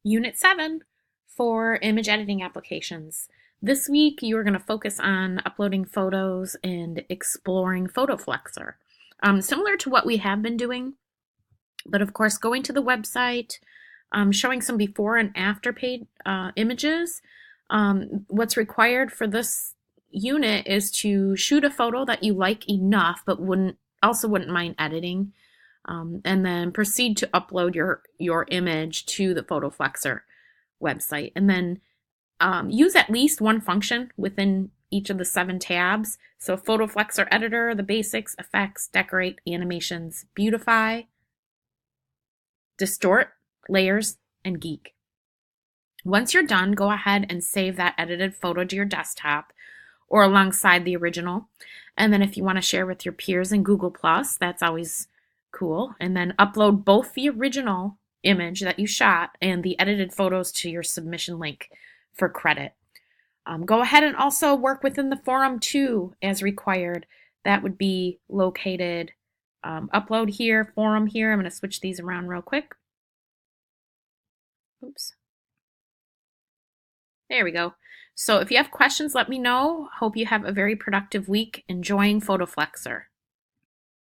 Unit 7 for image editing applications. This week you're going to focus on uploading photos and exploring PhotoFlexer. Similar to what we have been doing, but of course going to the website, showing some before and after paid images. What's required for this unit is to shoot a photo that you like enough but wouldn't mind editing, and then proceed to upload your image to the PhotoFlexer website, and then use at least one function within each of the 7 tabs. So PhotoFlexer Editor, the basics, effects, decorate, animations, beautify, distort, layers, and geek. Once you're done, go ahead and save that edited photo to your desktop or alongside the original. And then if you want to share with your peers in Google+, that's always cool. And then upload both the original image that you shot and the edited photos to your submission link for credit. Go ahead and also work within the forum too as required. That would be located upload here, forum here. I'm going to switch these around real quick. Oops. There we go. So if you have questions, let me know. Hope you have a very productive week enjoying PhotoFlexer.